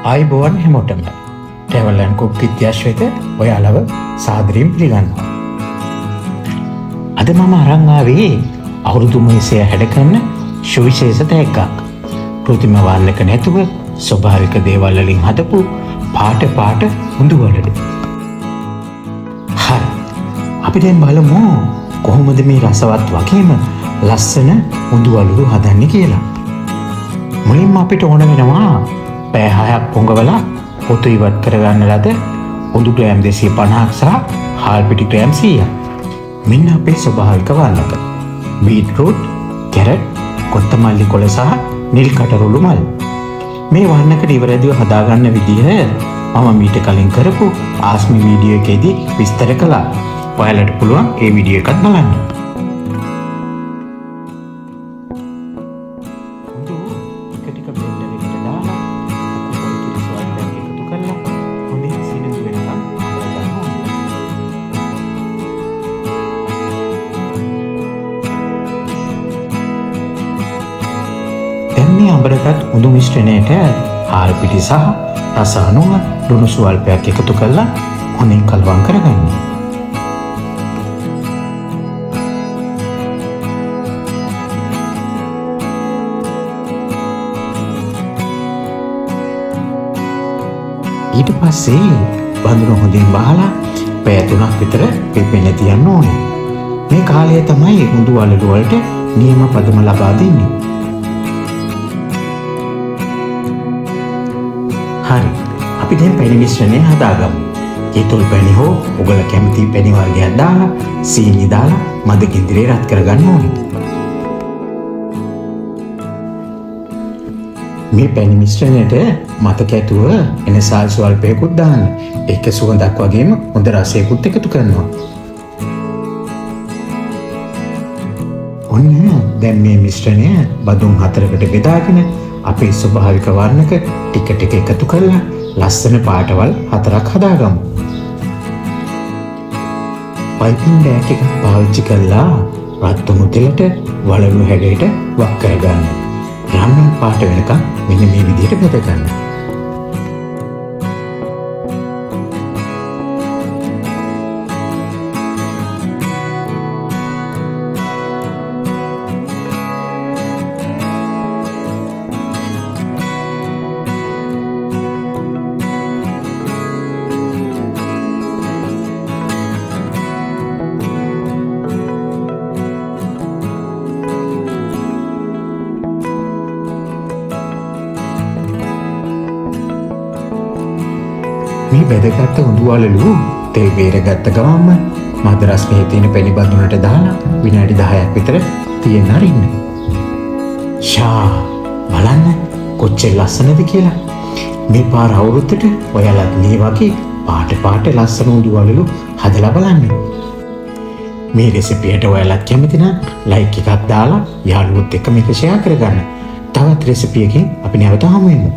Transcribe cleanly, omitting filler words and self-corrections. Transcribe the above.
ආයිබෝවන් හැමෝටම travel and cook විද්‍යාශ්වයට ඔයාලව සාදරයෙන් පිළිගන්නවා. අද මම අරන් ආවේ අවුරුදු 900 හැඩ කරන සුවිශේෂ තෑග්ගක්. කෘත්‍රිම වර්ණක නැතුව ස්වභාවික දේවල් වලින් හදපු පාට උඳුවලට. හරි. අපි දැන් බලමු කොහොමද මේ රසවත් වගේම ලස්සන උඳුවලු හදන්නේ කියලා. මුලින්ම අපිට ඕන වෙනවා පැය 6ක් පොඟවලා පොතු ඉවත් කරගන්න ලද උඳු ග්‍රෑම් 250ක් සහ හාල් පිටි ග්‍රෑම් 100ක්. මෙන්න අපේ ස්වභාවික වර්ණක. බීට්රූට්, කැරට්, කොත්තමල්ලි කොළ සහ නිල් කටරොළු මල්. මේ වර්ණක නිවැරදිව හදාගන්න විදිහ මම මීට කලින් කරපු ආස්මි වීඩියෝ එකේදී විස්තර කළා. ඔයාලට පුළුවන් ඒ වීඩියෝ එකත් බලන්න. මේ අඹරගත් උඳු මිශ්‍රණයට හාල් පිටි සහ රස අණුව ලුණු ස්වල්පයක් එකතු කරලා හොඳින් කලවම් කරගන්න. ඊට පස්සේ බඳුන හොඳින් වහලා පැය 3ක් විතර පිපෙන්න තියන්න ඕනේ. මේ කාලය තමයි උඳු වලලු වලට නියම පදම ලබා දෙන්නේ. හරි, අපි දැන් පැණි මිශ්‍රණය හදාගමු. කීතුල් පැණි හෝ ඔයගොල්ලෝ කැමති පැණි වර්ගයක් දාලා සීනි දාලා මද ගින්දරේ රත් කරගන්න ඕනේ. මේ පැණි මිශ්‍රණයට මතක ඇතුව එනසාල් ස්වල්පයකුත් දාන්න. ඒක සුවඳක් වගේම හොඳ රසයකුත් එකතු කරනවා. ඔන්න දැන් මේ මිශ්‍රණය බදුන් 4කට බෙදාගෙන අපේ ස්වභාවික වර්ණක ටික ටික එකතු කරලා ලස්සන පාටවල් 4ක් හදාගමු. පයිපින් බෑග් එක පාවිච්චි කරලා රත් උණු තෙලට වලලු හැඩයට වක් කරගන්න. රන්වන් පාට වෙනකම් මෙන්න මේ විදිහට බෙද ගන්න. මේ බෙදගත්ත උඳුවලලු තෙල් බේරගත්ත ගමන්ම මද රසයේ තියෙන පැණි බඳුනට දාලා විනාඩි 10ක් විතර තියන්න අරින්න. බලන්න කොච්චර ලස්සනද කියලා. මේ පාර අවුරුද්දට ඔයාලත් මේ වගේ පාට ලස්සන උඳුවලලු හදලා බලන්න. මේ රෙසිපියට ඔයාලත් කැමති නම් ලයික් එකක් දාලා යාළුවොත් එක්ක මේක ෂෙයා කරගන්න. තවත් රෙසිපි එකකින් අපි නැවත හමු වෙමු.